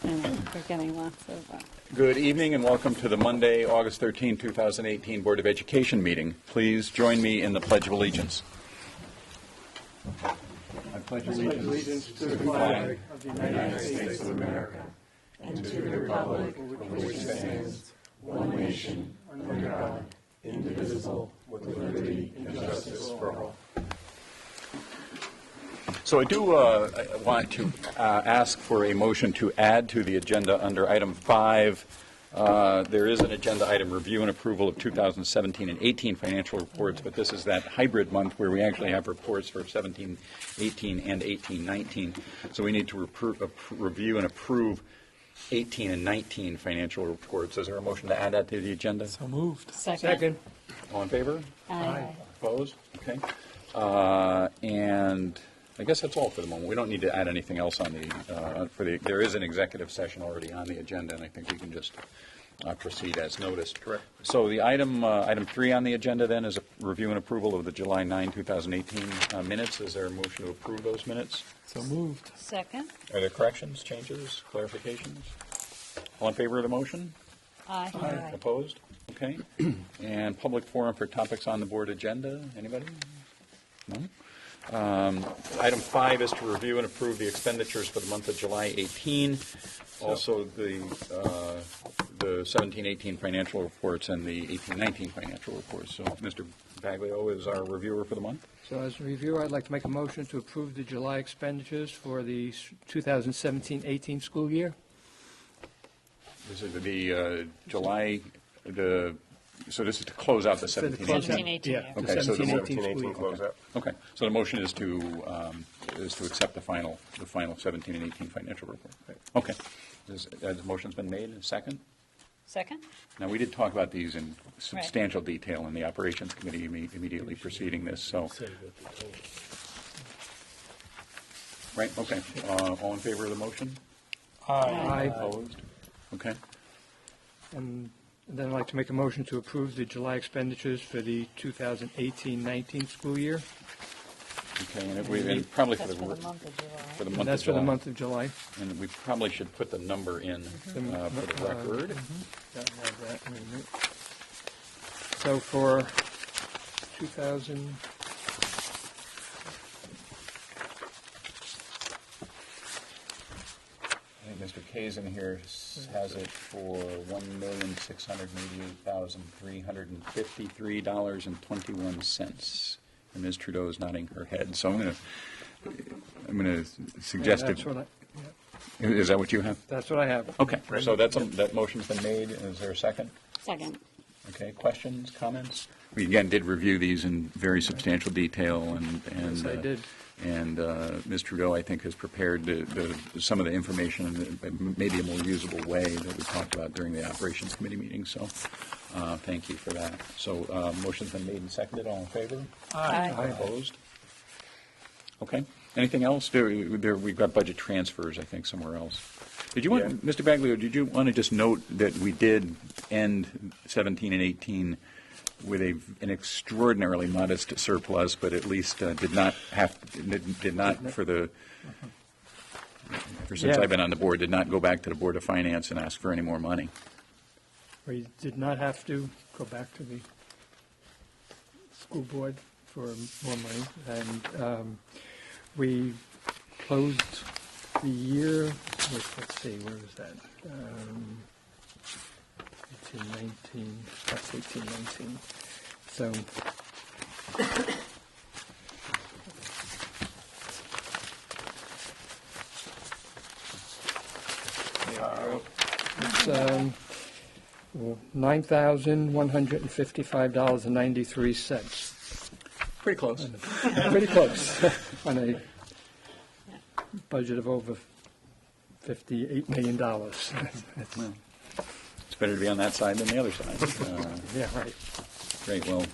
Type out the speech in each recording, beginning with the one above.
And we're getting lots of. Good evening and welcome to the Monday, August 13, 2018 Board of Education meeting. Please join me in the Pledge of Allegiance. I pledge allegiance to the flag of the United States of America and to the republic for which it stands, one nation, under God, indivisible, with liberty and justice for all. So I do want to ask for a motion to add to the agenda under item 5. There is an agenda item, review and approval of 2017 and 18 financial reports, but this is that hybrid month where we actually have reports for 17, 18, and 18, 19. So we need to review and approve 18 and 19 financial reports. Is there a motion to add that to the agenda? So moved. Second. All in favor? Aye. Opposed? Okay. And I guess that's all for the moment. We don't need to add anything else on there is an executive session already on the agenda, and I think we can just proceed as noticed. Correct. So the item 3 on the agenda then is a review and approval of the July 9, 2018 minutes. Is there a motion to approve those minutes? So moved. Second. Are there corrections, changes, clarifications? All in favor of the motion? Aye. Aye. Opposed? Okay. And public forum for topics on the board agenda. Anybody? No? Item 5 is to review and approve the expenditures for the month of July 18. Also the 17-18 financial reports and the 18-19 financial reports. So Mr. Baglio is our reviewer for the month. So as a reviewer, I'd like to make a motion to approve the July expenditures for the 2017-18 school year. This is the July, so this is to close out the 17-18. 17-18. Yeah, Yeah. the Okay, so the 17-18 school year. Okay, so the motion is to accept the final 17 and 18 financial report. Okay, the motion's been made. A second. Second. Now we did talk about these in substantial detail in the operations committee immediately preceding this. So, right. Okay. All in favor of the motion? Aye. Opposed? Okay. And then I'd like to make a motion to approve the July expenditures for the 2018-19 school year. Okay, and probably That's for the month of July. for the And month that's of for July. the month of July. And we probably should put the number in for the record. Don't have that. Wait a minute. So for 2000, I think Mr. Kazin here has it for $1,683,353.21. And Ms. Trudeau is nodding her head. So I'm going to suggest that's it. what Is that what you have? that's what I have. Okay. So that motion's been made. Is there a second? Second. Okay. Questions, comments? We again did review these in very substantial detail, and Yes, I did. And Ms. Trudeau, I think, has prepared some of the information in maybe a more usable way that we talked about during the Operations Committee meeting. So thank you for that. So motion's been made and seconded. All in favor? Aye. Opposed? Okay. Anything else? We've got budget transfers, I think, somewhere else. Did you want, Mr. Baglio, did you want to just note that we did end 17 and 18 with an extraordinarily modest surplus, but at least did not since Yeah. I've been on the board, did not go back to the Board of Finance and ask for any more money. We did not have to go back to the school board for more money, and we closed the year with, let's see, where was that? 1819, that's 1819. So it's $9,155.93. Pretty close. Pretty close on a budget of over $58 million. Well, it's better to be on that side than the other side. Yeah, right. Great. Well,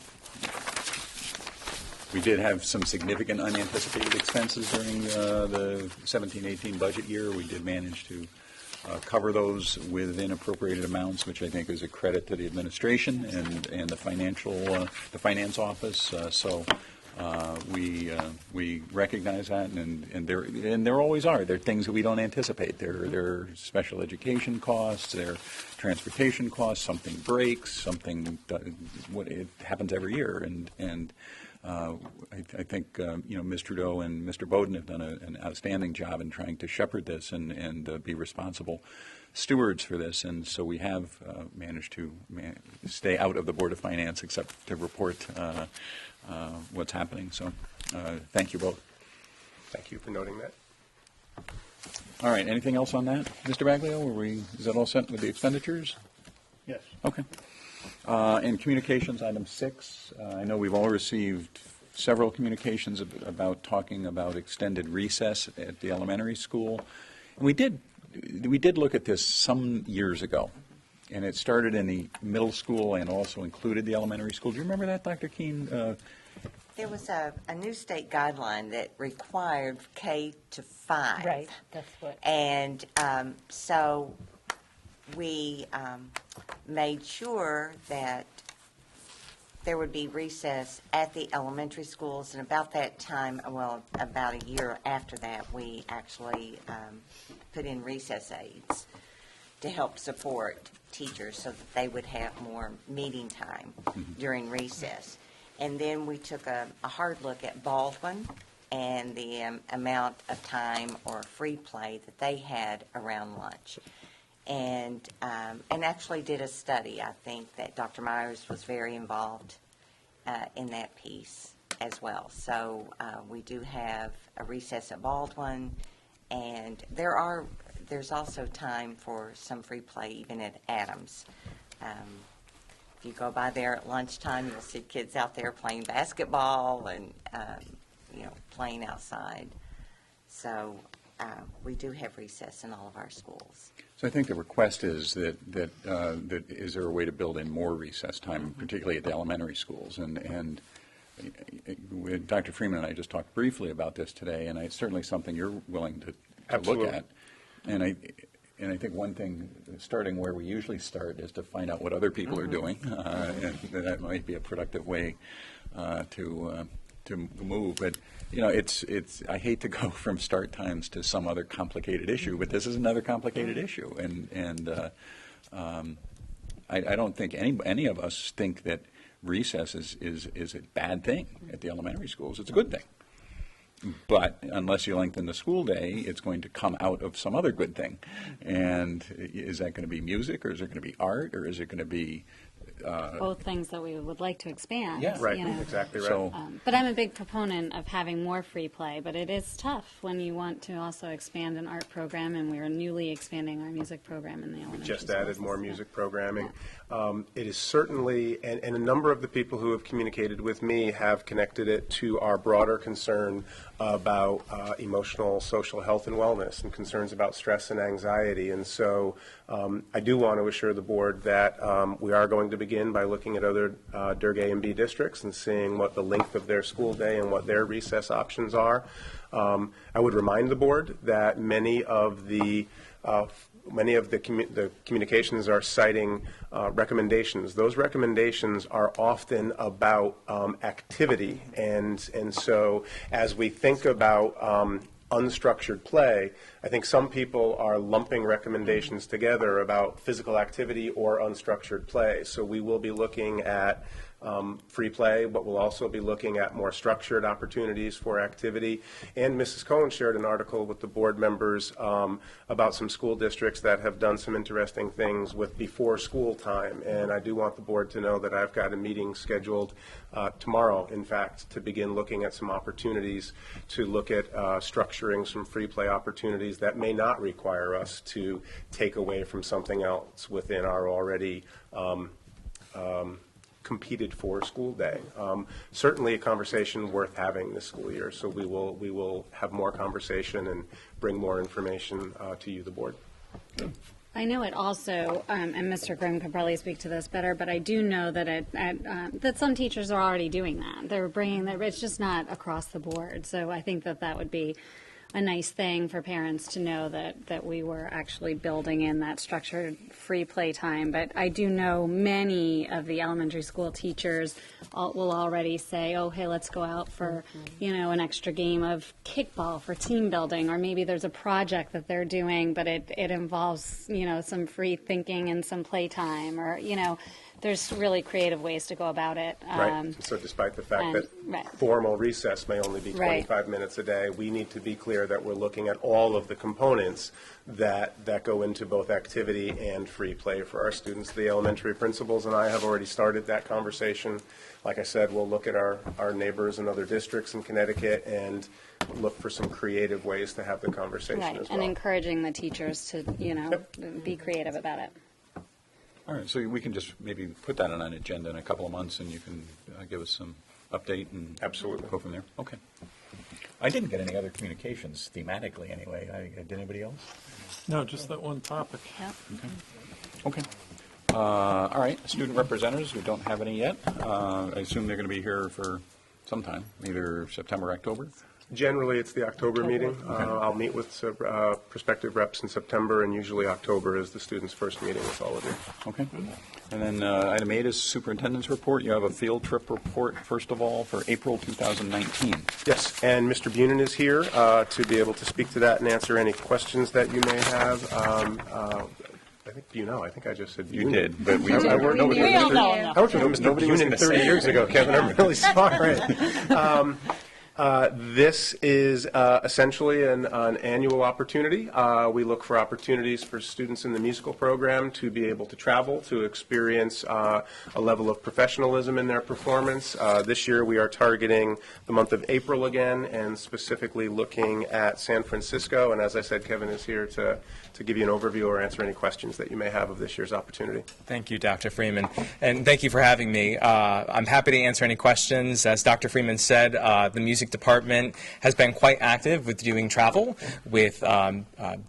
we did have some significant unanticipated expenses during the 17-18 budget year. We did manage to cover those within appropriated amounts, which I think is a credit to the administration and the finance office. So We recognize that, and there always are. There are things that we don't anticipate. There are special education costs, there are transportation costs, something breaks, it happens every year, and I think Ms. Trudeau and Mr. Bowden have done an outstanding job in trying to shepherd this and be responsible stewards for this, and so we have managed to stay out of the Board of Finance except to report what's happening. So thank you both. Thank you for noting that. All right, anything else on that? Mr. Baglio, is that all set with the expenditures? Yes. Okay. And communications, item 6. I know we've all received several communications about talking about extended recess at the elementary school. And we did look at this some years ago, and it started in the middle school and also included the elementary school. Do you remember that, Dr. Keene? There was a new state guideline that required K to 5. Right, that's what. And so we made sure that there would be recess at the elementary schools, and about that time, well, about a year after that, we actually put in recess aides to help support teachers so that they would have more meeting time during recess. And then we took a hard look at Baldwin and the amount of time or free play that they had around lunch. And actually did a study. I think that Dr. Myers was very involved in that piece as well. So we do have a recess at Baldwin, and there's also time for some free play even at Adams. If you go by there at lunchtime, you'll see kids out there playing basketball and playing outside. So we do have recess in all of our schools. So I think the request is that is there a way to build in more recess time, particularly at the elementary schools? And Dr. Freeman and I just talked briefly about this today, and it's certainly something you're willing to look Absolutely. at. And I think one thing, starting where we usually start, is to find out what other people are doing, and that might be a productive way to move. But it's I hate to go from start times to some other complicated issue, but this is another complicated issue, and I don't think any of us think that recess is a bad thing at the elementary schools. It's a good thing. But unless you lengthen the school day, it's going to come out of some other good thing. And is that going to be music, or is it going to be art, or is it going to be Both things that we would like to expand. Yeah. Right, you know. exactly right. So, But I'm a big proponent of having more free play, but it is tough when you want to also expand an art program, and we're newly expanding our music program in the elementary Just schools. added more music programming. It is certainly, and a number of the people who have communicated with me have connected it to our broader concern about emotional, social health and wellness, and concerns about stress and anxiety. And so I do want to assure the board that we are going to begin by looking at other Durg A and B districts and seeing what the length of their school day and what their recess options are. I would remind the board that many of the communications are citing recommendations. Those recommendations are often about activity, and so as we think about unstructured play, I think some people are lumping recommendations together about physical activity or unstructured play. So we will be looking at free play, but we'll also be looking at more structured opportunities for activity. And Mrs. Cohen shared an article with the board members about some school districts that have done some interesting things with before school time. And I do want the board to know that I've got a meeting scheduled tomorrow, in fact, to begin looking at some opportunities to look at structuring some free play opportunities that may not require us to take away from something else within our already competed for school day. Certainly a conversation worth having this school year, so we will have more conversation and bring more information to you, the board. I know it also, and Mr. Grimm could probably speak to this better, but I do know that that some teachers are already doing that. They're bringing it's just not across the board. So I think that would be a nice thing for parents to know that we were actually building in that structured free play time. But I do know many of the elementary school teachers will already say, oh, hey, let's go out for, an extra game of kickball for team building, or maybe there's a project that they're doing, but it involves, some free thinking and some playtime, or, there's really creative ways to go about it. Right. So despite the fact that right. formal recess may only be 25 minutes a day, we need to be clear that we're looking at all of the components that go into both activity and free play for our students. The elementary principals and I have already started that conversation. Like I said, we'll look at our neighbors and other districts in Connecticut and look for some creative ways to have the conversation Right, as well. and encouraging the teachers to, be creative about it. All right, so we can just maybe put that on an agenda in a couple of months, and you can give us some update and Absolutely. go from there. Okay. I didn't get any other communications thematically anyway. Did anybody else? No, just that one topic. Yep. Okay. All right, student representatives, we don't have any yet. I assume they're going to be here for some time, either September, October? Generally, it's the October meeting. I'll meet with prospective reps in September, and usually October is the students' first meeting with all of you. Okay. And then item 8 is superintendent's report. You have a field trip report, first of all, for April 2019. Yes, and Mr. Bunin is here to be able to speak to that and answer any questions that you may have. I think I just said You Bunin. did, but we I worked with We all Mr. know. I worked with Mr. Nobody was Bunin gonna 30 say years ago, Kevin. I'm really sorry. This is essentially an annual opportunity. We look for opportunities for students in the musical program to be able to travel, to experience a level of professionalism in their performance. This year we are targeting the month of April again, and specifically looking at San Francisco. And as I said, Kevin is here to give you an overview or answer any questions that you may have of this year's opportunity. Thank you, Dr. Freeman, and thank you for having me. I'm happy to answer any questions. As Dr. Freeman said, the music department has been quite active with doing travel with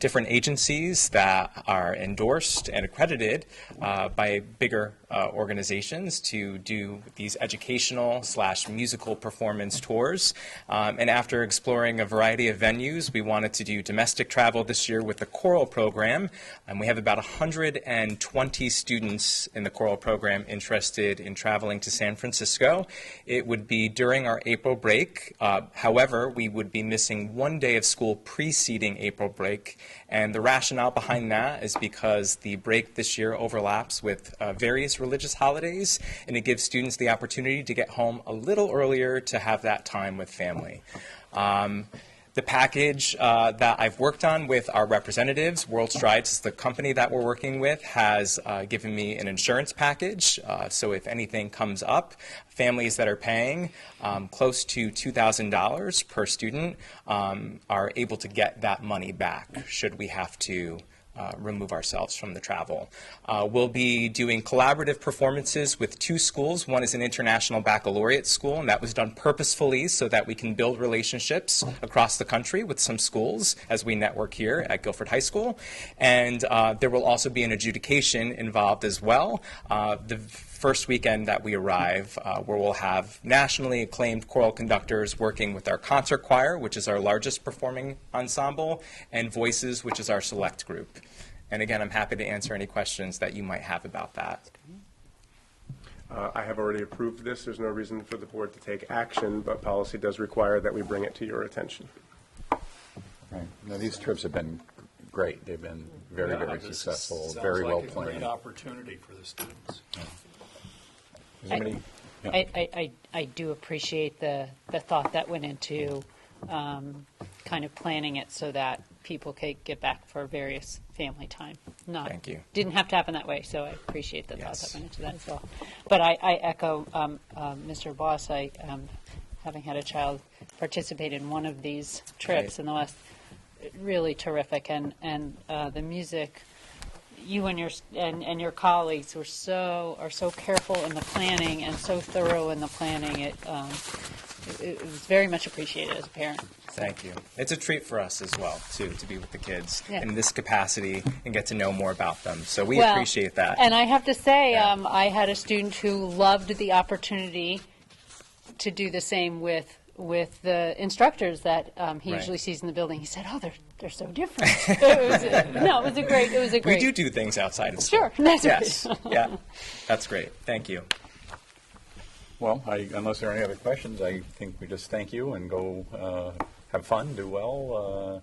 different agencies that are endorsed and accredited by bigger organizations to do these educational/musical performance tours. And after exploring a variety of venues, we wanted to do domestic travel this year with the choral program. And we have about 120 students in the choral program interested in traveling to San Francisco. It would be during our April break. However, we would be missing one day of school preceding April break. And the rationale behind that is because the break this year overlaps with various religious holidays, and it gives students the opportunity to get home a little earlier to have that time with family. The package that I've worked on with our representatives, World Strides is the company that we're working with, has given me an insurance package. So if anything comes up, families that are paying close to $2,000 per student are able to get that money back should we have to remove ourselves from the travel. We'll be doing collaborative performances with 2 schools. One is an international baccalaureate school, and that was done purposefully so that we can build relationships across the country with some schools as we network here at Guilford High School. And there will also be an adjudication involved as well. The first weekend that we arrive, where we'll have nationally acclaimed choral conductors working with our concert choir, which is our largest performing ensemble, and Voices, which is our select group. And again, I'm happy to answer any questions that you might have about that. I have already approved this. There's no reason for the board to take action, but policy does require that we bring it to your attention. Right. Now, these trips have been great. They've been very, very successful, very well Sounds like a planned. great opportunity for the students. Is anybody? Yeah. I do appreciate the thought that went into kind of planning it so that people could get back for various family time. Thank you. Didn't have to happen that way, so I appreciate the thought Yes. that went into that as well. But I echo Mr. Boss. Having had a child participate in one of these trips Right. in the West, really terrific, and the music. You and your colleagues are so careful in the planning and so thorough in the planning. It was very much appreciated as a parent. Thank you. It's a treat for us as well, too, to be with the kids Yeah. in this capacity and get to know more about them. So we Well, appreciate that. And I have to say, Yeah. I had a student who loved the opportunity to do the same with with the instructors that he Right. usually sees in the building. He said, "Oh, they're so different." It was a great. We do things outside of school. Sure, that's Yes. right. Yeah. That's great. Thank you. Well, unless there are any other questions, I think we just thank you and go have fun, do well,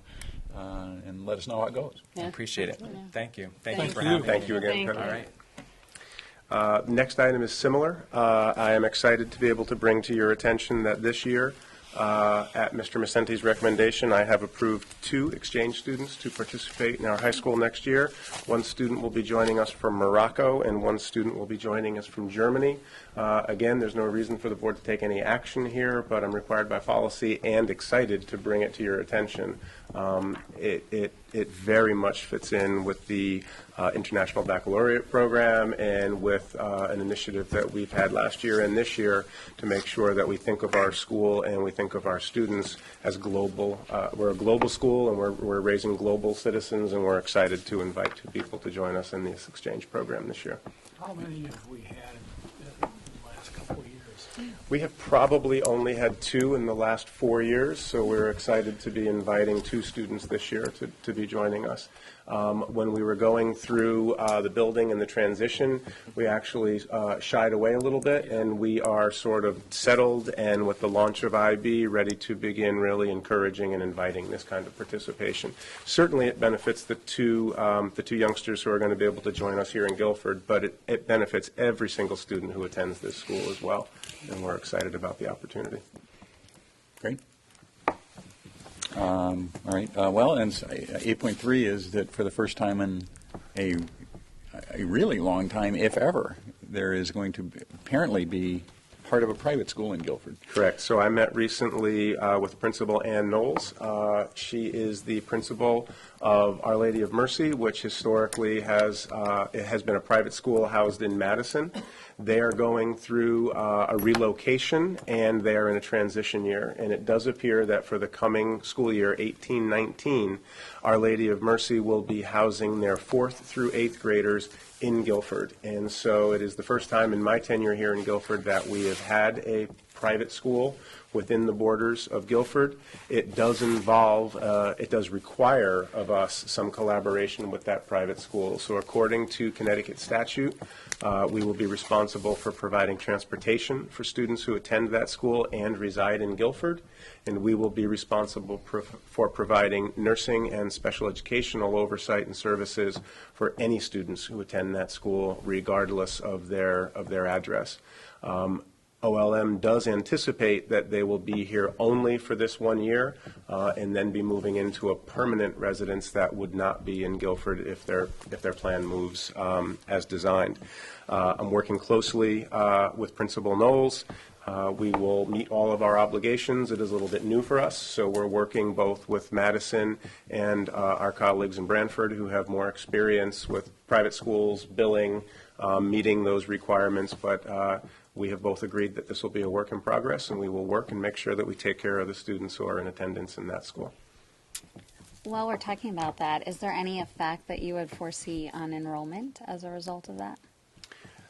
and let us know how it goes. I appreciate it. Thank you. Thank you Thank for you. having me. Thank you again, Thank Pedro. All right. Next item is similar. I am excited to be able to bring to your attention that this year, at Mr. Macenti's recommendation, I have approved 2 exchange students to participate in our high school next year. One student will be joining us from Morocco, and one student will be joining us from Germany. Again, there's no reason for the board to take any action here, but I'm required by policy and excited to bring it to your attention. It very much fits in with the International Baccalaureate Program and with an initiative that we've had last year and this year to make sure that we think of our school and we think of our students as global. We're a global school, and we're raising global citizens, and we're excited to invite 2 people to join us in this exchange program this year. How many have we had in the last couple of years? We have probably only had 2 in the last 4 years, so we're excited to be inviting 2 students this year to be joining us. When we were going through the building and the transition, we actually shied away a little bit, and we are sort of settled and with the launch of IB, ready to begin really encouraging and inviting this kind of participation. Certainly it benefits the two youngsters who are going to be able to join us here in Guilford, but it benefits every single student who attends this school as well, and we're excited about the opportunity. Great. All right. Well, and 8.3 is that for the first time in a really long time, if ever, there is going to apparently be part of a private school in Guilford. Correct. So I met recently with Principal Ann Knowles. She is the principal of Our Lady of Mercy, which historically has been a private school housed in Madison. They are going through a relocation, and they are in a transition year. And it does appear that for the coming school year, 18-19, Our Lady of Mercy will be housing their 4th through 8th graders in Guilford. And so it is the first time in my tenure here in Guilford that we have had a private school within the borders of Guilford. It does require of us some collaboration with that private school. So according to Connecticut statute, we will be responsible for providing transportation for students who attend that school and reside in Guilford, and we will be responsible for providing nursing and special educational oversight and services for any students who attend that school, regardless of their address. OLM does anticipate that they will be here only for this 1 year and then be moving into a permanent residence that would not be in Guilford if their plan moves as designed. I'm working closely with Principal Knowles. We will meet all of our obligations. It is a little bit new for us, so we're working both with Madison and our colleagues in Branford who have more experience with private schools, billing, meeting those requirements, but we have both agreed that this will be a work in progress, and we will work and make sure that we take care of the students who are in attendance in that school. While we're talking about that, is there any effect that you would foresee on enrollment as a result of that?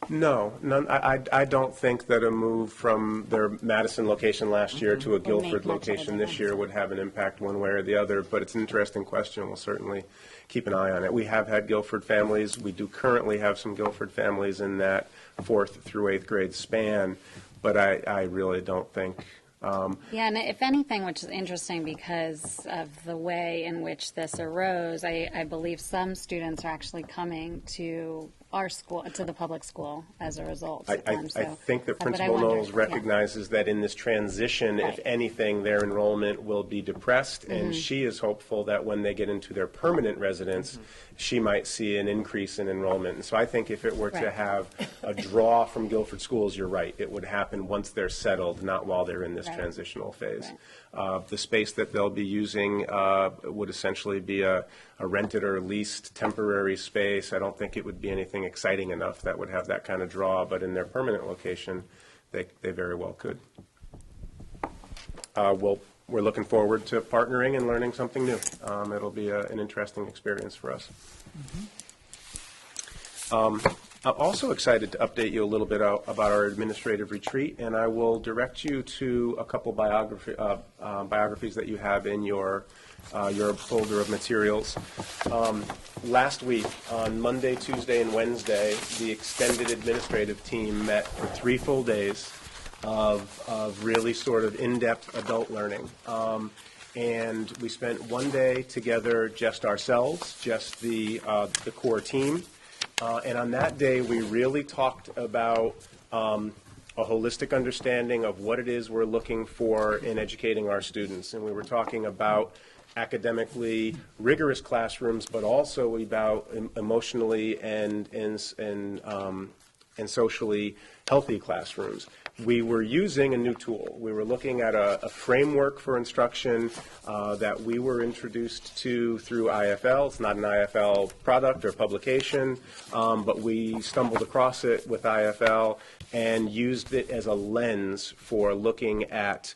No, none. I don't think that a move from their Madison location last year to a Would make Guilford much of a location this year difference. would have an impact one way or the other, but it's an interesting question. We'll certainly keep an eye on it. We have had Guilford families. We do currently have some Guilford families in that 4th through 8th grade span, but I really don't think. Yeah, and if anything, which is interesting because of the way in which this arose, I believe some students are actually coming to our school, to the public school as a result. I So- think that but I Principal wonder- Knowles yeah. recognizes that in this transition, if Right. anything, their enrollment will be depressed, Mm-hmm. and she is hopeful that when they get into their permanent residence, she might see an increase in enrollment. And so I think if it were to Right. have a draw from Guilford schools, you're right, it would happen once they're settled, not while they're in this Right. transitional phase. Right. The space that they'll be using would essentially be a rented or leased temporary space. I don't think it would be anything exciting enough that would have that kind of draw, but in their permanent location, they very well could. We're looking forward to partnering and learning something new. It'll be an interesting experience for us. I'm also excited to update you a little bit about our administrative retreat, and I will direct you to a couple biographies that you have in your folder of materials. Last week, on Monday, Tuesday, and Wednesday, the extended administrative team met for 3 full days of really sort of in-depth adult learning. And we spent one day together, just ourselves, just the core team. And on that day, we really talked about a holistic understanding of what it is we're looking for in educating our students. And we were talking about academically rigorous classrooms, but also about emotionally and socially healthy classrooms. We were using a new tool. We were looking at a framework for instruction that we were introduced to through IFL. It's not an IFL product or publication, but we stumbled across it with IFL and used it as a lens for looking at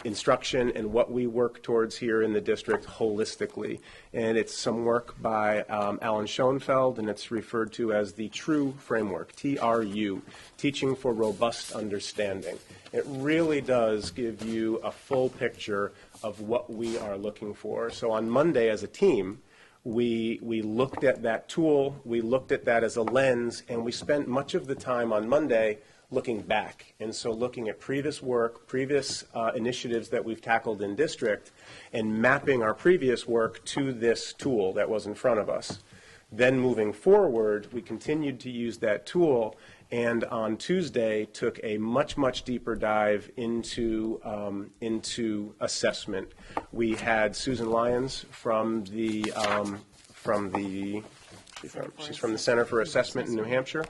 instruction and what we work towards here in the district holistically. And it's some work by Alan Schoenfeld, and it's referred to as the TRU framework, TRU, Teaching for Robust Understanding. It really does give you a full picture of what we are looking for. So on Monday as a team, we looked at that tool, we looked at that as a lens, and we spent much of the time on Monday looking back. And so looking at previous work, previous initiatives that we've tackled in district, and mapping our previous work to this tool that was in front of us. Then moving forward, we continued to use that tool, and on Tuesday took a much, much deeper dive into assessment. We had Susan Lyons from she's from the Center for Assessment in New Hampshire.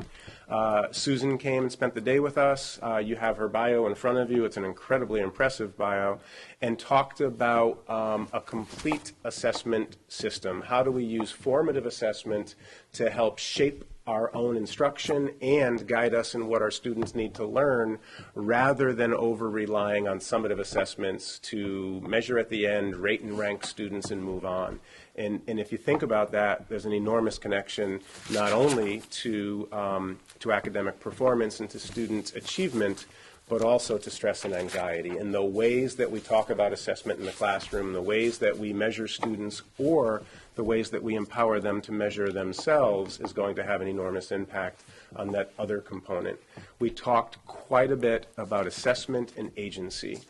Susan came and spent the day with us. You have her bio in front of you. It's an incredibly impressive bio, and talked about a complete assessment system. How do we use formative assessment to help shape our own instruction and guide us in what our students need to learn, rather than over-relying on summative assessments to measure at the end, rate and rank students, and move on. And if you think about that, there's an enormous connection not only to academic performance and to student achievement, but also to stress and anxiety. And the ways that we talk about assessment in the classroom, the ways that we measure students, or the ways that we empower them to measure themselves, is going to have an enormous impact on that other component. We talked quite a bit about assessment and agency.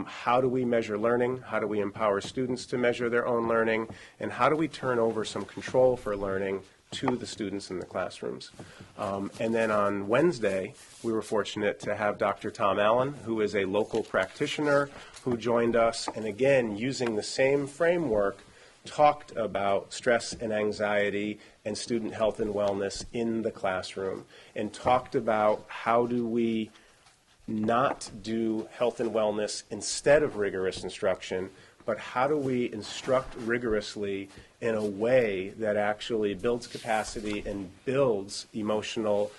How do we measure learning? How do we empower students to measure their own learning? And how do we turn over some control for learning to the students in the classrooms? And then on Wednesday, we were fortunate to have Dr. Tom Allen, who is a local practitioner, who joined us, and again, using the same framework, talked about stress and anxiety and student health and wellness in the classroom, and talked about how do we not do health and wellness instead of rigorous instruction, but how do we instruct rigorously in a way that actually builds capacity and builds emotional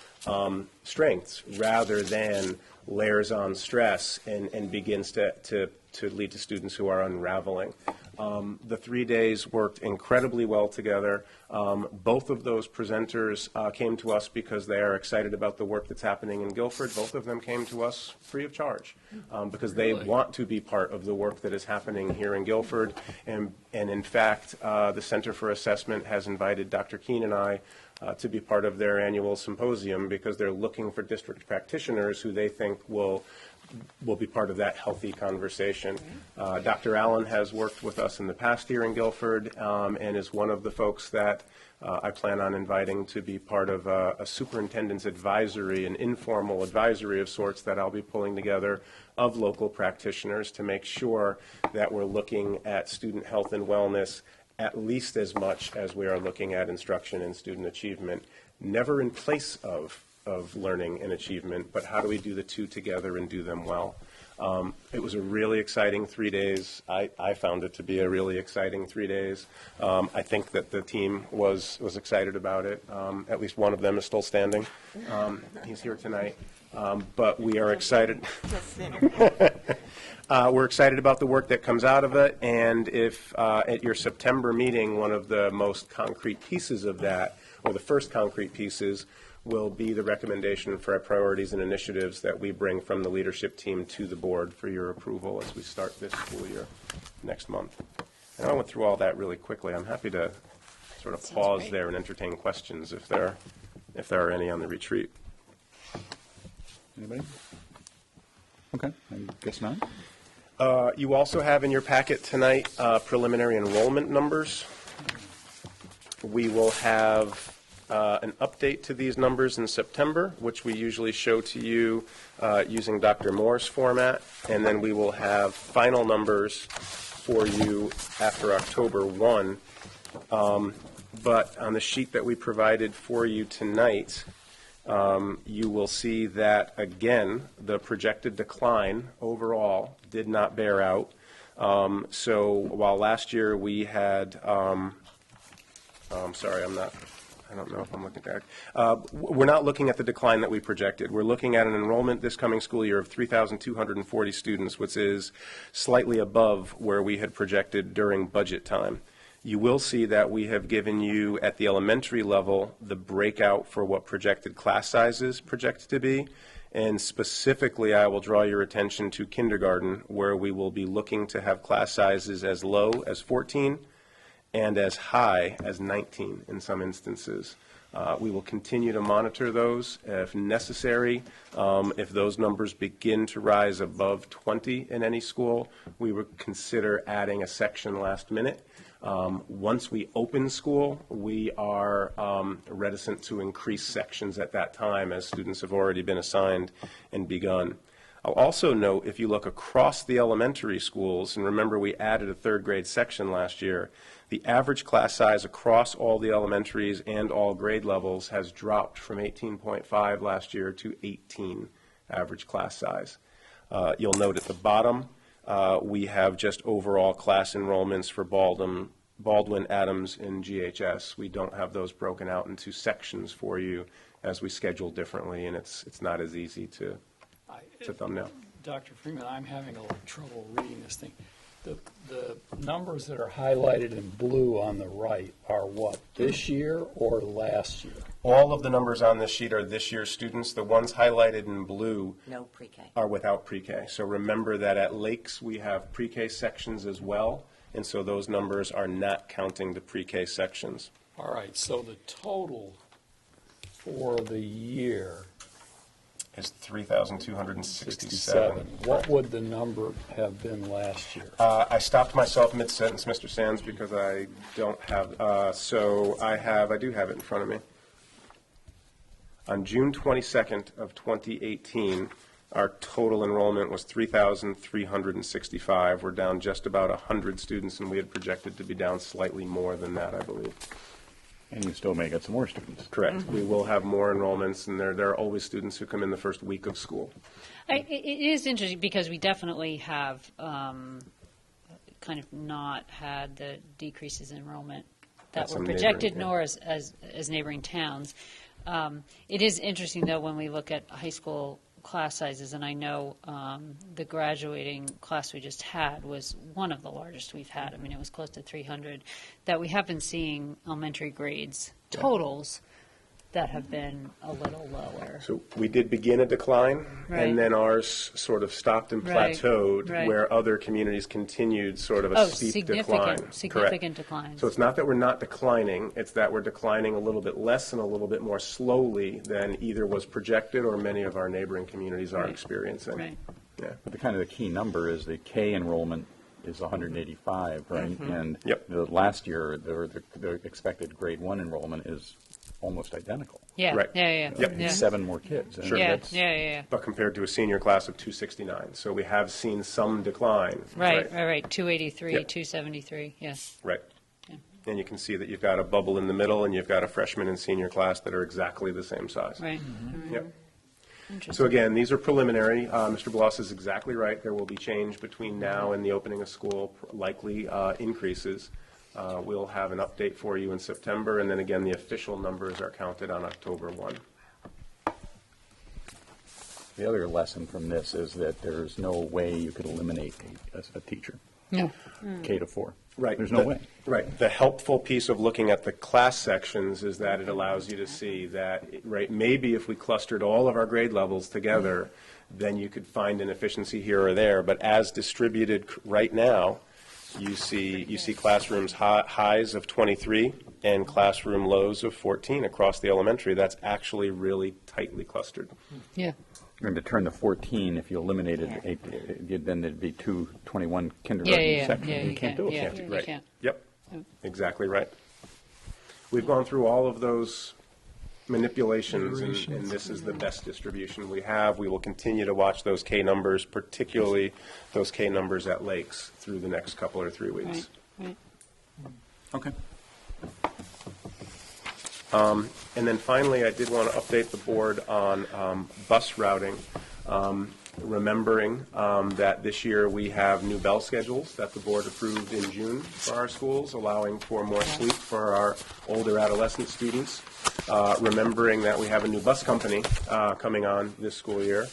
strengths, rather than layers on stress and begins to lead to students who are unraveling. The 3 days worked incredibly well together. Both of those presenters came to us because they are excited about the work that's happening in Guilford. Both of them came to us free of charge because they want to be part of the work that is happening here in Guilford. And in fact, the Center for Assessment has invited Dr. Keene and I to be part of their annual symposium, because they're looking for district practitioners who they think will be part of that healthy conversation. Dr. Allen has worked with us in the past here in Guilford, and is one of the folks that I plan on inviting to be part of a superintendent's advisory, an informal advisory of sorts that I'll be pulling together of local practitioners to make sure that we're looking at student health and wellness at least as much as we are looking at instruction and student achievement, never in place of learning and achievement, but how do we do the two together and do them well? It was a really exciting 3 days. I found it to be a really exciting 3 days. I think that the team was excited about it. At least one of them is still standing. He's here tonight. But we are excited. We're excited about the work that comes out of it, and if at your September meeting, one of the most concrete pieces of that, or the first concrete pieces, will be the recommendation for our priorities and initiatives that we bring from the leadership team to the board for your approval as we start this school year next month. And I went through all that really quickly. I'm happy to sort of pause great. there and entertain questions if there are any on the retreat. Anybody? Okay, I guess not. You also have in your packet tonight preliminary enrollment numbers. We will have an update to these numbers in September, which we usually show to you using Dr. Moore's format, and then we will have final numbers for you after October 1. But on the sheet that we provided for you tonight, you will see that, again, the projected decline overall did not bear out. So while last year we had, I don't know if I'm looking back. We're not looking at the decline that we projected. We're looking at an enrollment this coming school year of 3,240 students, which is slightly above where we had projected during budget time. You will see that we have given you, at the elementary level, the breakout for what projected class sizes project to be. And specifically, I will draw your attention to kindergarten, where we will be looking to have class sizes as low as 14 and as high as 19 in some instances. We will continue to monitor those if necessary. If those numbers begin to rise above 20 in any school, we would consider adding a section last minute. Once we open school, we are reticent to increase sections at that time, as students have already been assigned and begun. I'll also note, if you look across the elementary schools, and remember we added a third grade section last year, the average class size across all the elementaries and all grade levels has dropped from 18.5 last year to 18 average class size. You'll note at the bottom, we have just overall class enrollments for Baldwin, Adams, and GHS. We don't have those broken out into sections for you as we schedule differently, and it's not as easy to thumbnail. Dr. Freeman, I'm having a little trouble reading this thing. The numbers that are highlighted in blue on the right are what, this year or last year? All of the numbers on this sheet are this year's students. The ones highlighted in blue No pre-K. are without pre-K. So remember that at Lakes, we have pre-K sections as well, and so those numbers are not counting the pre-K sections. All right, so the total for the year Is 3,267. What would the number have been last year? I stopped myself mid-sentence, Mr. Sands, because I don't have, I do have it in front of me. On June 22nd of 2018, our total enrollment was 3,365. We're down just about 100 students, and we had projected to be down slightly more than that, I believe. And you still may get some more students. Correct. We will have more enrollments, and there are always students who come in the first week of school. It is interesting because we definitely have kind of not had the decreases in enrollment that That's were some projected, neighboring, nor as neighboring towns. It is interesting, though, when we look at high school class sizes, and I know the graduating class we just had was one of the largest we've had. I mean, it was close to 300, that we have been seeing elementary grades totals that have been a little lower. So we did begin a decline, Right. and then ours sort of stopped and Right, plateaued, right. where other communities continued sort of a steep decline. Significant Correct. declines. So it's not that we're not declining, it's that we're declining a little bit less and a little bit more slowly than either was projected or many of our neighboring communities are Right. experiencing. Right. Yeah. But the key number is the K enrollment is 185, right? And Yep. the last year, the expected grade 1 enrollment is almost identical. Yeah, Right. yeah. Yep. Yeah. 7 more kids. And Sure. Yeah, that's- yeah. But compared to a senior class of 269. So we have seen some decline. Right. 283, Yep. 273, yes. Right. Yeah. And you can see that you've got a bubble in the middle, and you've got a freshman and senior class that are exactly the same size. Right. Yep. Interesting. So again, these are preliminary. Mr. Bloss is exactly right. There will be change between now and the opening of school, likely increases. We'll have an update for you in September, and then again, the official numbers are counted on October 1. the other lesson from this is that there's no way you could eliminate a teacher, No. K to 4. Right. There's no way. Right. The helpful piece of looking at the class sections is that it allows you to see that, right, maybe if we clustered all of our grade levels together, then you could find an efficiency here or there. But as distributed right now, you see classrooms highs of 23 and classroom lows of 14 across the elementary. That's actually really tightly clustered. Yeah. And to turn to 14, if you eliminated Yeah. 8, then there'd be 221 kindergarten Yeah. sections. Yeah. You can't do it. Yeah. Right. You can't. Yep, exactly right. We've gone through all of those manipulations, and this is the best distribution we have. We will continue to watch those K numbers, particularly those K numbers at Lakes, through the next couple or 3 weeks. Right. Okay. And then finally, I did want to update the board on bus routing, remembering that this year we have new bell schedules that the board approved in June for our schools, allowing for more sleep for our older adolescent students. Remembering that we have a new bus company coming on this school year.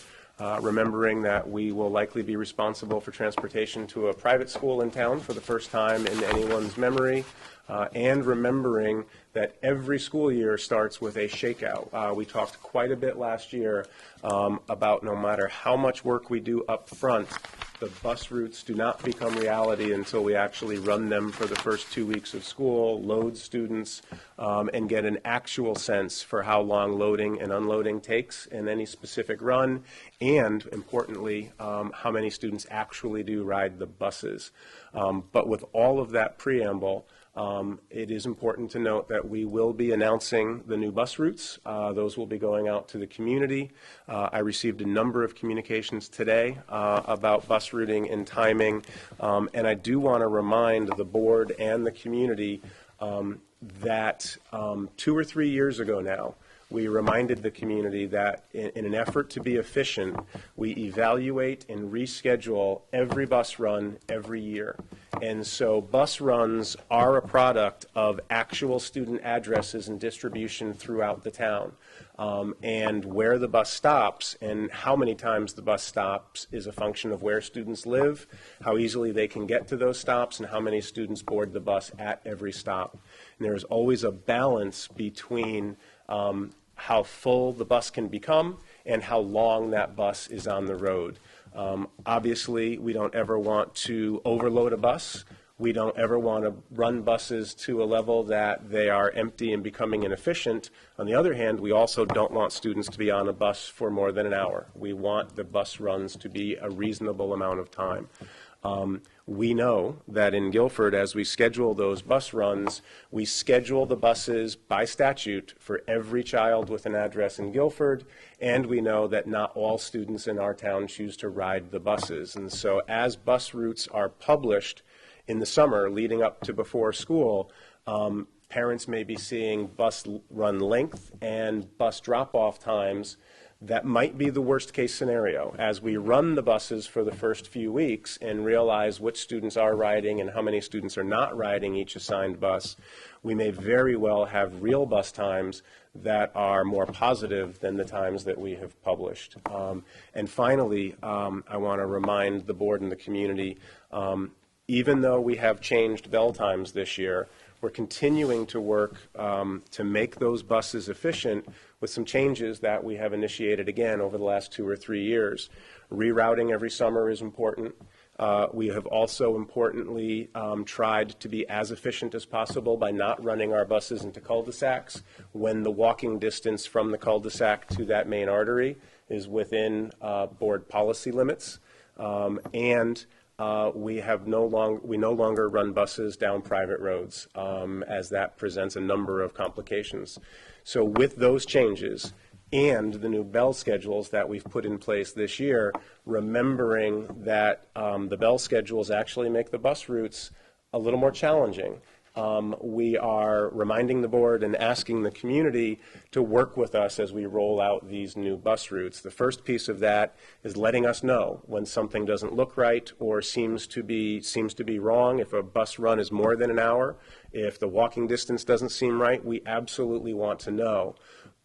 Remembering that we will likely be responsible for transportation to a private school in town for the first time in anyone's memory. And remembering that every school year starts with a shakeout. We talked quite a bit last year about no matter how much work we do up front, the bus routes do not become reality until we actually run them for the first 2 weeks of school, load students, and get an actual sense for how long loading and unloading takes in any specific run, and importantly, how many students actually do ride the buses. But with all of that preamble, it is important to note that we will be announcing the new bus routes. Those will be going out to the community. I received a number of communications today about bus routing and timing, and I do want to remind the board and the community that 2 or 3 years ago now, we reminded the community that in an effort to be efficient, we evaluate and reschedule every bus run every year. And so bus runs are a product of actual student addresses and distribution throughout the town. And where the bus stops and how many times the bus stops is a function of where students live, how easily they can get to those stops, and how many students board the bus at every stop. And there is always a balance between how full the bus can become and how long that bus is on the road. Obviously, we don't ever want to overload a bus. We don't ever want to run buses to a level that they are empty and becoming inefficient. On the other hand, we also don't want students to be on a bus for more than an hour. We want the bus runs to be a reasonable amount of time. We know that in Guilford, as we schedule those bus runs, we schedule the buses by statute for every child with an address in Guilford, and we know that not all students in our town choose to ride the buses. And so as bus routes are published in the summer leading up to before school, parents may be seeing bus run length and bus drop-off times that might be the worst-case scenario. As we run the buses for the first few weeks and realize which students are riding and how many students are not riding each assigned bus, we may very well have real bus times that are more positive than the times that we have published. And finally, I want to remind the board and the community, even though we have changed bell times this year, we're continuing to work to make those buses efficient with some changes that we have initiated again over the last 2 or 3 years. Rerouting every summer is important. We have also importantly tried to be as efficient as possible by not running our buses into cul-de-sacs when the walking distance from the cul-de-sac to that main artery is within board policy limits. We no longer run buses down private roads, as that presents a number of complications. So with those changes and the new bell schedules that we've put in place this year, remembering that the bell schedules actually make the bus routes a little more challenging, we are reminding the board and asking the community to work with us as we roll out these new bus routes. The first piece of that is letting us know when something doesn't look right or seems to be wrong. If a bus run is more than an hour, if the walking distance doesn't seem right, we absolutely want to know.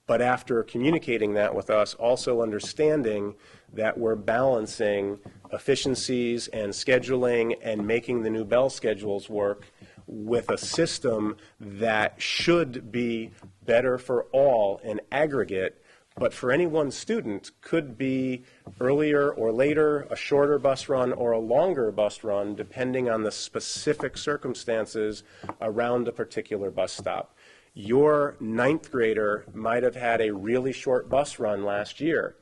but after communicating that with us, also understanding that we're balancing efficiencies and scheduling and making the new Bell schedules work with a system that should be better for all in aggregate, but for any one student could be earlier or later, a shorter bus run or a longer bus run, depending on the specific circumstances around a particular bus stop. Your ninth grader might have had a really short bus run last year,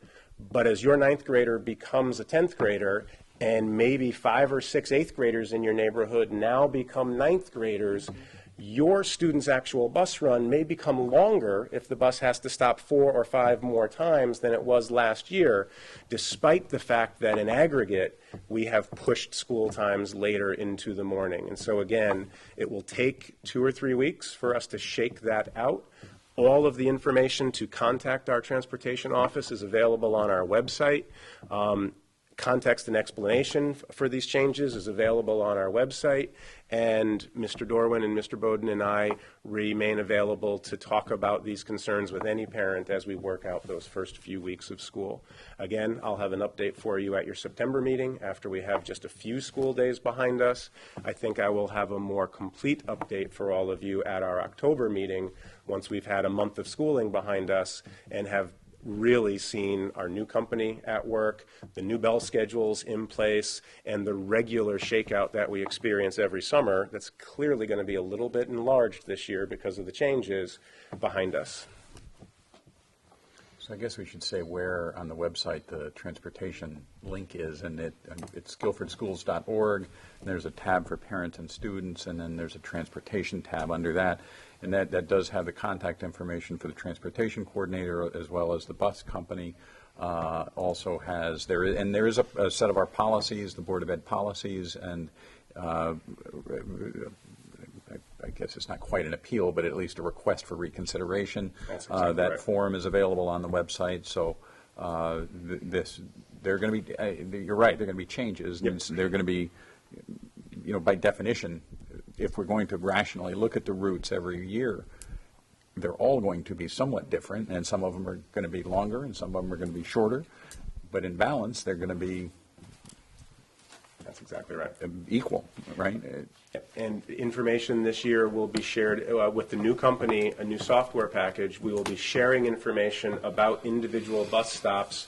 but as your ninth grader becomes a 10th grader, and maybe 5 or 6 eighth graders in your neighborhood now become ninth graders, your student's actual bus run may become longer if the bus has to stop 4 or 5 more times than it was last year, despite the fact that in aggregate, we have pushed school times later into the morning. And so again, it will take 2 or 3 weeks for us to shake that out. All of the information to contact our transportation office is available on our website. Context and explanation for these changes is available on our website, and Mr. Dorwin and Mr. Bowden and I remain available to talk about these concerns with any parent as we work out those first few weeks of school. Again, I'll have an update for you at your September meeting after we have just a few school days behind us. I think I will have a more complete update for all of you at our October meeting once we've had a month of schooling behind us and have really seen our new company at work, the new Bell schedules in place, and the regular shakeout that we experience every summer that's clearly going to be a little bit enlarged this year because of the changes behind us. So I guess we should say where on the website the transportation link is, and it's guilfordschools.org, and there's a tab for parents and students, and then there's a transportation tab under that. And that does have the contact information for the transportation coordinator as well as the bus company. Also has, there is a set of our policies, the Board of Ed policies, and I guess it's not quite an appeal, but at least a request for reconsideration. That's exactly that right. form is available on the website. So they're going to be, you're right, they're going to be changes. Yep. And they're going to be, by definition, if we're going to rationally look at the routes every year, they're all going to be somewhat different, and some of them are going to be longer, and some of them are going to be shorter. But in balance, they're going to be That's exactly right. equal, right? And information this year will be shared with the new company, a new software package. We will be sharing information about individual bus stops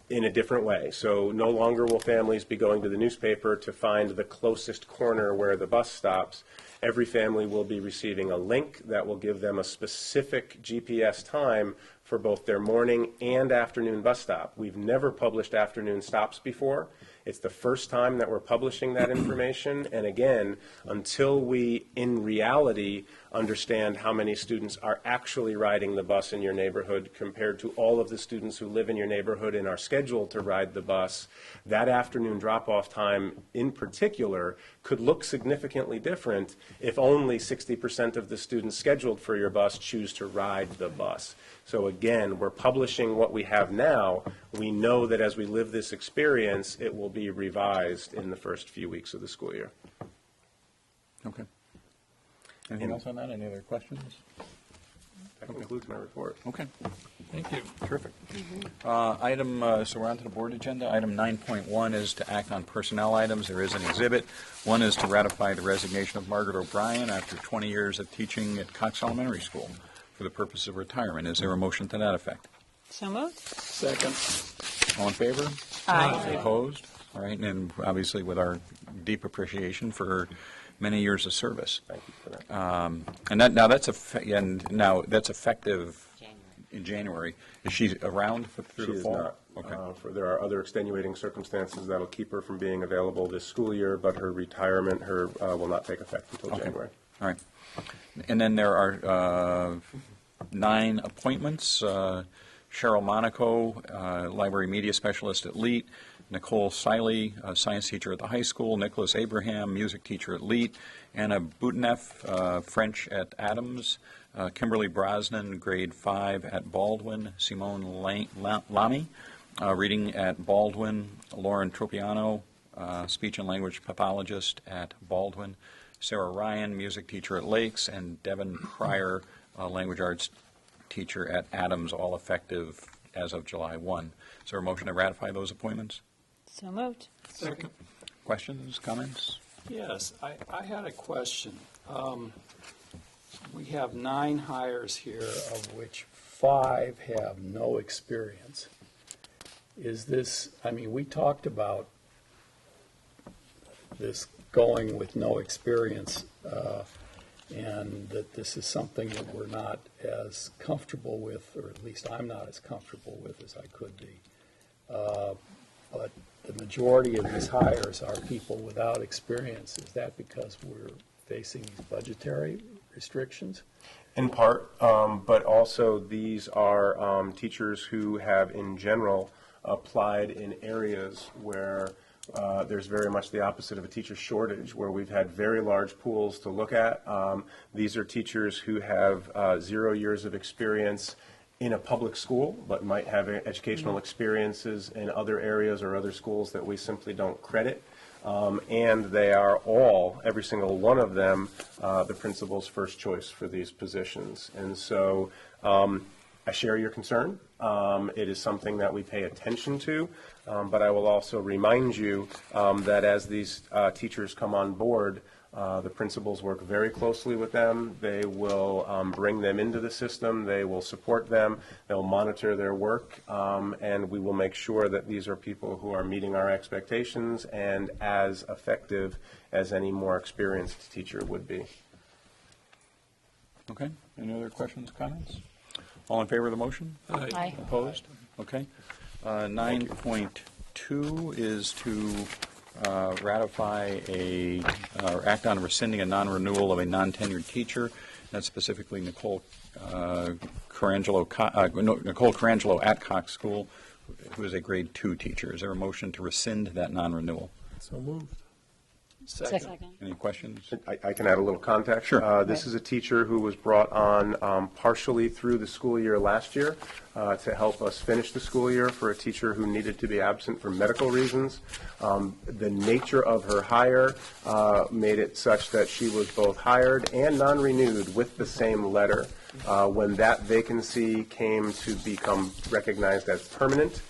in a different way. So no longer will families be going to the newspaper to find the closest corner where the bus stops. Every family will be receiving a link that will give them a specific GPS time for both their morning and afternoon bus stop. We've never published afternoon stops before. It's the first time that we're publishing that information. And again, until we, in reality, understand how many students are actually riding the bus in your neighborhood compared to all of the students who live in your neighborhood and are scheduled to ride the bus, that afternoon drop-off time in particular could look significantly different if only 60% of the students scheduled for your bus choose to ride the bus. So again, we're publishing what we have now. We know that as we live this experience, it will be revised in the first few weeks of the school year. Okay. Anything else on that? Any other questions? That concludes my report. Okay. Thank you. Terrific. So we're on to the board agenda. Item 9.1 is to act on personnel items. There is an exhibit. One is to ratify the resignation of Margaret O'Brien after 20 years of teaching at Cox Elementary School for the purpose of retirement. Is there a motion to that effect? So moved? Second. All in favor? Aye. Opposed? All right, and obviously with our deep appreciation for her many years of service. Thank you for that. And now that's effective in January. Is she around through She the is fall? not. Okay. There are other extenuating circumstances that'll keep her from being available this school year, but her retirement will not take effect until Okay. January. All right. And then there are 9 appointments. Cheryl Monaco, Library Media Specialist at LEAT. Nicole Siley, Science Teacher at the high school. Nicholas Abraham, Music Teacher at LEAT. Anna Boutineff, French at Adams. Kimberly Brosnan, Grade 5 at Baldwin. Simone Lamy, Reading at Baldwin. Lauren Tropiano, Speech and Language Pathologist at Baldwin. Sarah Ryan, Music Teacher at Lakes. And Devin Pryor, Language Arts teacher at Adams, all effective as of July 1. Is there a motion to ratify those appointments? So moved. Second. Questions, comments? Yes, I had a question. We have 9 hires here, of which 5 have no experience. Is this, I mean, we talked about this going with no experience, and that this is something that we're not as comfortable with, or at least I'm not as comfortable with as I could be. But the majority of these hires are people without experience. Is that because we're facing these budgetary restrictions? In part, but also these are teachers who have, in general, applied in areas where there's very much the opposite of a teacher shortage, where we've had very large pools to look at. These are teachers who have 0 years of experience in a public school, but might have educational experiences in other areas or other schools that we simply don't credit. And they are all, every single one of them, the principal's first choice for these positions. And so I share your concern. It is something that we pay attention to, but I will also remind you that as these teachers come on board, the principals work very closely with them. They will bring them into the system. They will support them. They'll monitor their work, and we will make sure that these are people who are meeting our expectations and as effective as any more experienced teacher would be. Okay, any other questions, comments? All in favor of the motion? Aye. Opposed? Okay. 9.2 is to ratify or act on rescinding a non-renewal of a non-tenured teacher. That's specifically Nicole Carangelo at Cox School, who is a grade 2 teacher. Is there a motion to rescind that non-renewal? So moved. Second. Any questions? I can add a little context. Sure. This is a teacher who was brought on partially through the school year last year to help us finish the school year for a teacher who needed to be absent for medical reasons. The nature of her hire made it such that she was both hired and non-renewed with the same letter. When that vacancy came to become recognized as permanent,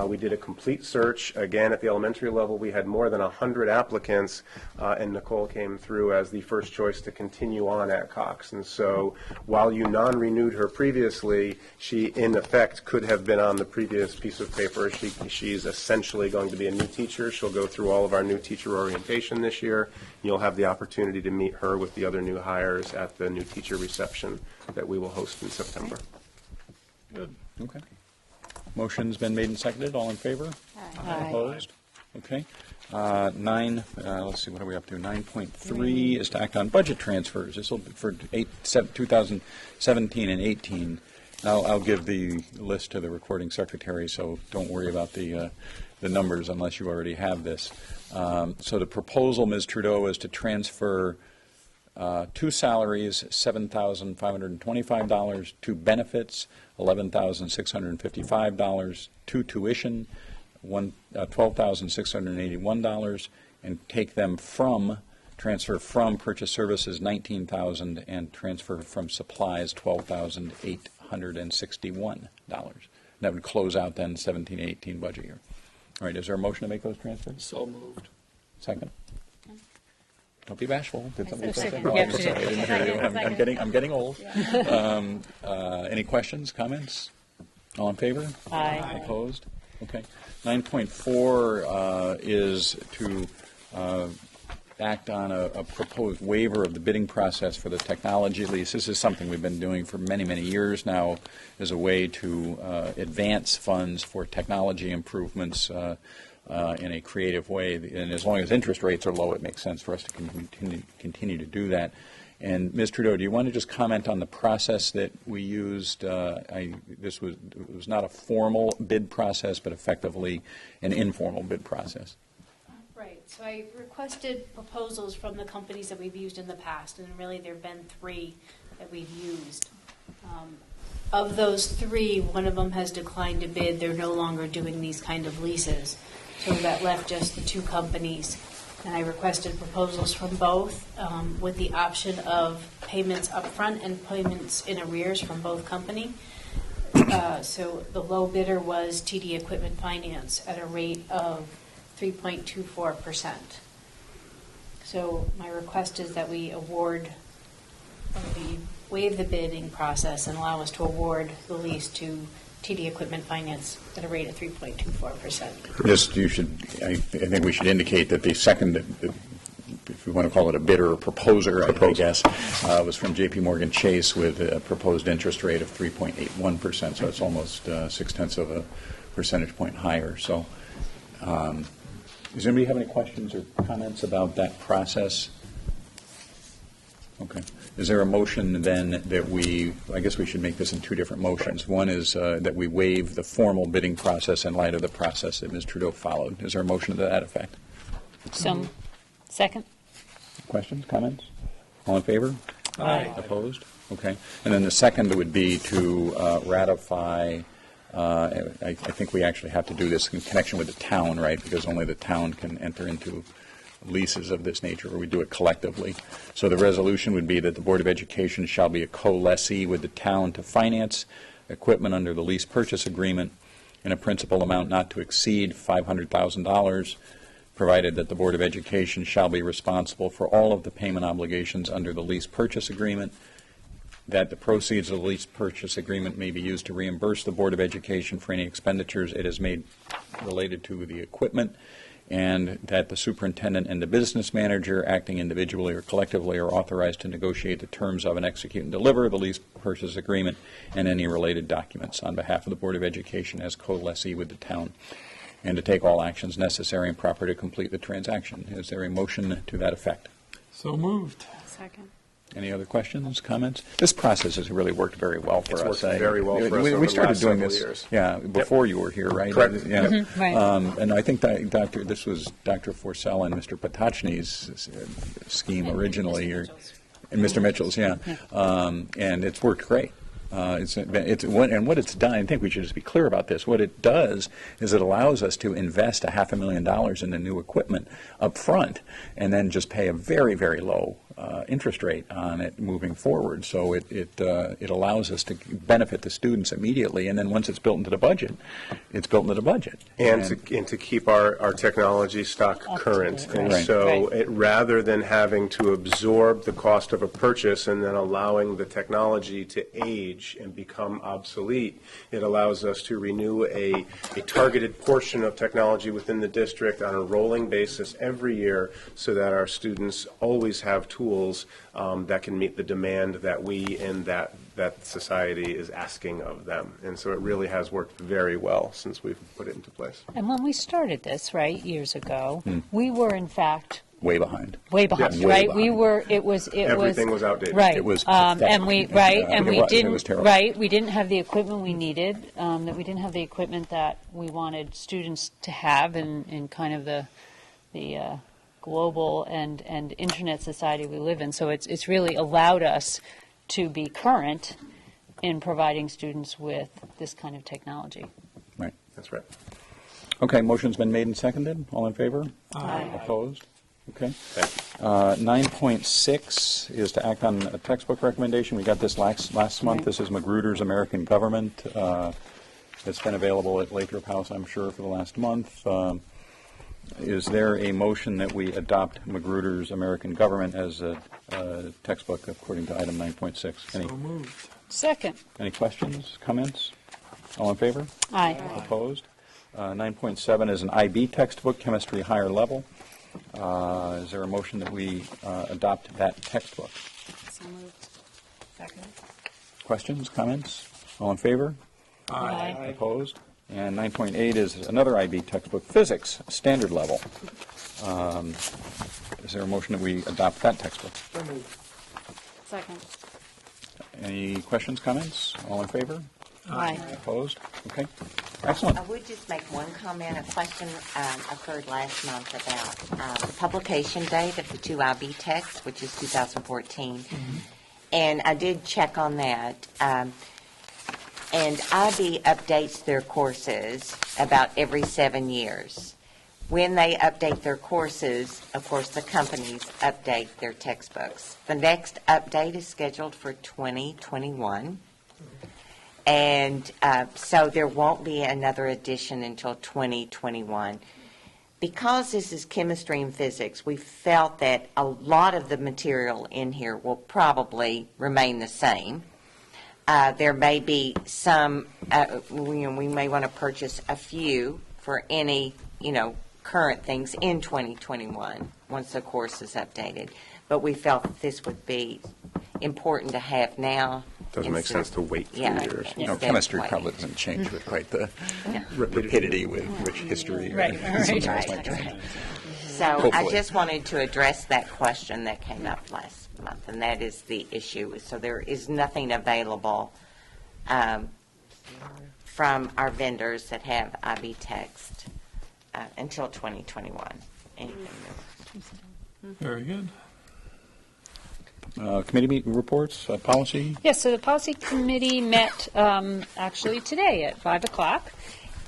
we did a complete search. Again, at the elementary level, we had more than 100 applicants, and Nicole came through as the first choice to continue on at Cox. And so while you non-renewed her previously, she, in effect, could have been on the previous piece of paper. She's essentially going to be a new teacher. She'll go through all of our new teacher orientation this year. You'll have the opportunity to meet her with the other new hires at the new teacher reception that we will host in September. Good. Okay. Motion's been made and seconded. All in favor? Aye. Opposed? Okay. Let's see, what are we up to? 9.3 is to act on budget transfers. This will be for 2017 and 18. I'll give the list to the recording secretary, so don't worry about the numbers unless you already have this. So the proposal, Ms. Trudeau, is to transfer 2 salaries, $7,525, 2 benefits, $11,655, 2 tuition, $12,681, and transfer from purchase services $19,000, and transfer from supplies $12,861. That would close out then 17-18 budget year. All right, is there a motion to make those transfers? So moved. Second? Don't be bashful. Did somebody say second. that? Yeah, Oh, she sorry, did. I didn't hear you. I'm getting old. Any questions, comments? All in favor? Aye. Opposed? Okay. 9.4 is to act on a proposed waiver of the bidding process for the technology lease. This is something we've been doing for many, many years now as a way to advance funds for technology improvements in a creative way. And as long as interest rates are low, it makes sense for us to continue to do that. And Ms. Trudeau, do you want to just comment on the process that we used? It was not a formal bid process, but effectively an informal bid process. Right, so I requested proposals from the companies that we've used in the past, and really there have been 3 that we've used. Of those 3, one of them has declined to bid. They're no longer doing these kind of leases. So that left just the 2 companies. And I requested proposals from both with the option of payments upfront and payments in arrears from both company. So the low bidder was TD Equipment Finance at a rate of 3.24%. So my request is that we waive the bidding process and allow us to award the lease to TD Equipment Finance at a rate of 3.24%. Just, I think we should indicate that the second, if we want to call it a bidder or proposer, I guess, was from J.P. Morgan Chase with a proposed interest rate of 3.81%, so it's almost 0.6 of a percentage point higher. So does anybody have any questions or comments about that process? Okay. Is there a motion then that I guess we should make this in two different motions. One is that we waive the formal bidding process in light of the process that Ms. Trudeau followed. Is there a motion to that effect? Some, second? Questions, comments? All in favor? Aye. Opposed? Okay. And then the second would be to ratify, I think we actually have to do this in connection with the town, right? Because only the town can enter into leases of this nature, or we do it collectively. So the resolution would be that the Board of Education shall be a co-lessee with the town to finance equipment under the lease purchase agreement in a principal amount not to exceed $500,000, provided that the Board of Education shall be responsible for all of the payment obligations under the lease purchase agreement, that the proceeds of the lease purchase agreement may be used to reimburse the Board of Education for any expenditures it has made related to the equipment, and that the superintendent and the business manager, acting individually or collectively, are authorized to negotiate the terms of and execute and deliver the lease purchase agreement and any related documents on behalf of the Board of Education as co-lessee with the town, and to take all actions necessary and proper to complete the transaction. Is there a motion to that effect? So moved. Second. Any other questions, comments? This process has really worked very well for us. It's worked very well for us We over the started last doing several this, years. yeah, before you were here, right? Correct. Yeah. Right. And I think that this was Dr. Forsell and Mr. Potocny's scheme originally, and Mr. Mitchell's, yeah. And it's worked great. And what it's done, I think we should just be clear about this. What it does is it allows us to invest $500,000 in the new equipment up front, and then just pay a very, very low interest rate on it moving forward. So it allows us to benefit the students immediately, and then once it's built into the budget, it's built into the budget. And to keep our technology stock current. And Right. so Right. rather than having to absorb the cost of a purchase and then allowing the technology to age and become obsolete, it allows us to renew a targeted portion of technology within the district on a rolling basis every year, so that our students always have tools that can meet the demand that we and that society is asking of them. And so it really has worked very well since we've put it into place. And when we started this, right, years ago, we were in fact Way behind. way behind, Yes. right? Way We behind. were, Everything was outdated. Right. It was and pathetic. we, right, Yeah, and it we was. It didn't, was terrible. right, we didn't have the equipment we needed, that we didn't have the equipment that we wanted students to have in kind of the global and internet society we live in. So it's really allowed us to be current in providing students with this kind of technology. Right. That's right. Okay, motion's been made and seconded. All in favor? Aye. Opposed? Okay. Thank you. 9.6 is to act on a textbook recommendation. We got this last month. Right. This is Magruder's American Government. It's been available at Lathrop House, I'm sure, for the last month. Is there a motion that we adopt Magruder's American Government as a textbook according to item 9.6? So moved. Second. Any questions, comments? All in favor? Aye. Opposed? 9.7 is an IB textbook, chemistry higher level. Is there a motion that we adopt that textbook? So moved. Second. Questions, comments? All in favor? Aye. Opposed? And 9.8 is another IB textbook, physics, standard level. Is there a motion that we adopt that textbook? Second. Any questions, comments? All in favor? Aye. Opposed? Okay. Excellent. I would just make one comment. A question occurred last month about the publication date of the two IB texts, which is 2014. And I did check on that. And IB updates their courses about every 7 years. when they update their courses, of course, the companies update their textbooks. The next update is scheduled for 2021. And so there won't be another edition until 2021. Because this is chemistry and physics, we felt that a lot of the material in here will probably remain the same. There may be some, we may want to purchase a few for any, current things in 2021 once the course is updated. But we felt that this would be important to have now. Doesn't make sense to wait 3 years. No, chemistry probably doesn't change with quite the rapidity with which history. Right. So I Hopefully. just wanted to address that question that came up last month, and that is the issue. So there is nothing available from our vendors that have IB Text until 2021. Anything new? Very good. Committee reports, policy? Yes, so the policy committee met actually today at 5 o'clock.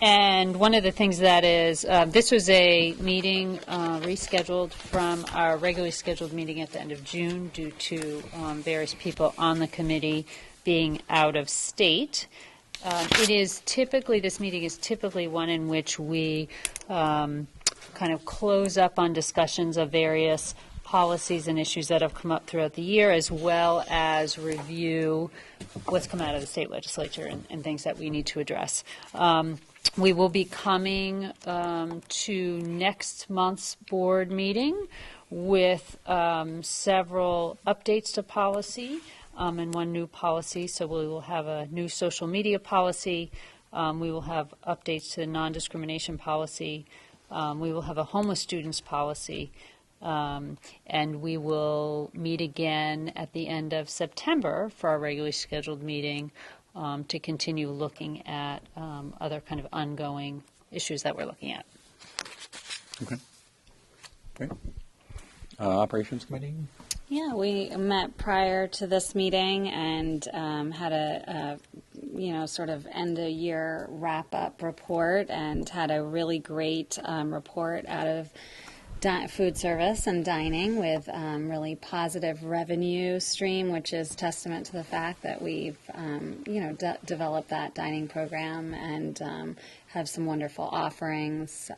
And one of the things that is, this was a meeting rescheduled from our regularly scheduled meeting at the end of June due to various people on the committee being out of state. This meeting is typically one in which we kind of close up on discussions of various policies and issues that have come up throughout the year, as well as review what's come out of the state legislature and things that we need to address. We will be coming to next month's board meeting with several updates to policy and one new policy. So we will have a new social media policy. We will have updates to the non-discrimination policy. We will have a homeless students policy. And we will meet again at the end of September for our regularly scheduled meeting to continue looking at other kind of ongoing issues that we're looking at. Okay. Great. Operations Committee? Yeah, we met prior to this meeting and had a sort of end-of-year wrap-up report and had a really great report out of food service and dining with really positive revenue stream, which is testament to the fact that we've, developed that dining program and have some wonderful offerings.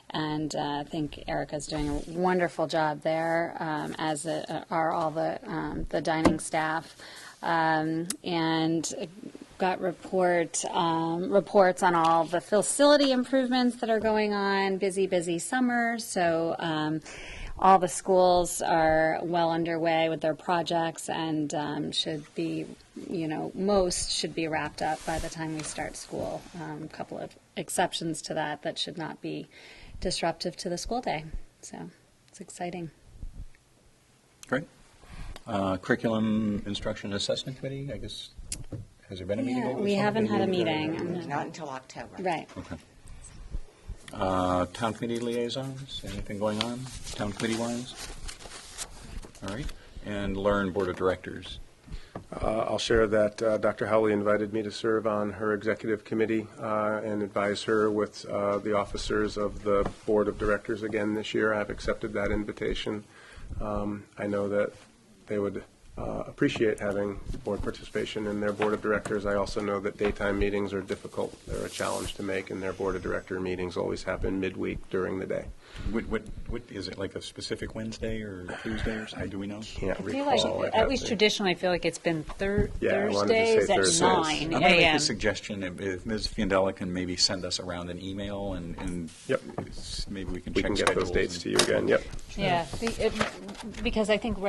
And I think Erica's doing a wonderful job there, as are all the dining staff. And got reports on all the facility improvements that are going on. Busy summer. So all the schools are well underway with their projects and should be, most should be wrapped up by the time we start school. A couple of exceptions to that should not be disruptive to the school day. So it's exciting. Great. Curriculum Instruction Assessment Committee, I guess, has there been a meeting over We summer? haven't had a meeting. Not until October. Right. Okay. Town committee liaisons, anything going on, town committee-wise? All right. And Learn Board of Directors. I'll share that Dr. Howley invited me to serve on her executive committee and advise her with the officers of the Board of Directors again this year. I've accepted that invitation. I know that they would appreciate having board participation in their Board of Directors. I also know that daytime meetings are difficult. They're a challenge to make, and their Board of Director meetings always happen midweek during the day. What is it, like a specific Wednesday or Tuesday or something? Do we know? Can't I feel recall. like, I'd have at least to- traditionally, I feel like it's been Yeah, I wanted to say Thursdays at Thursdays. 9 I'm going to make a.m. a suggestion, if Ms. Fiandella can maybe send us around an email and Yep. maybe we can We check can get those schedules dates and- to you again. Yep. Yeah, because I think,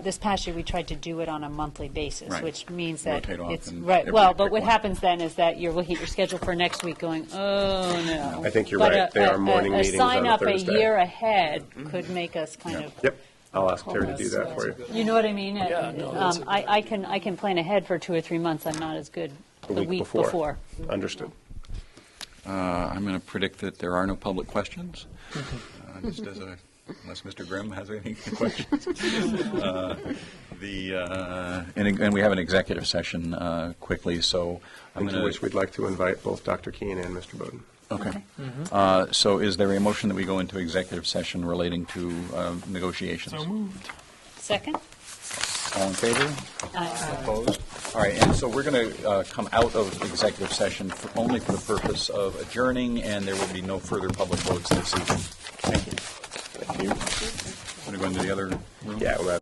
this past year, we tried to do it on a monthly basis, Right. which means that Rotate off it's, and right, everybody well, but pick what one. happens then is that you're looking at your schedule for next week going, oh, no. I think you're But right. They are morning meetings on a sign up a Thursday. year ahead could make us kind of, Yep. I'll ask Terry to do that for you. you know what I mean? I can plan ahead for 2 or 3 months. I'm not as good The week before. Understood. I'm going to predict that there are no public questions. Just as unless Mr. Grimm has any questions. And we have an executive session quickly, so I'm To going which we'd like to invite both Dr. Keene and Mr. Bowden. Okay. So is there a motion that we go into executive session relating to negotiations? So moved. Second? All in favor? Opposed? All right, and so we're going to come out of executive session only for the purpose of adjourning, and there will be no further public votes this evening. Thank you. Thank you. Want to go into the other room? Yeah, well,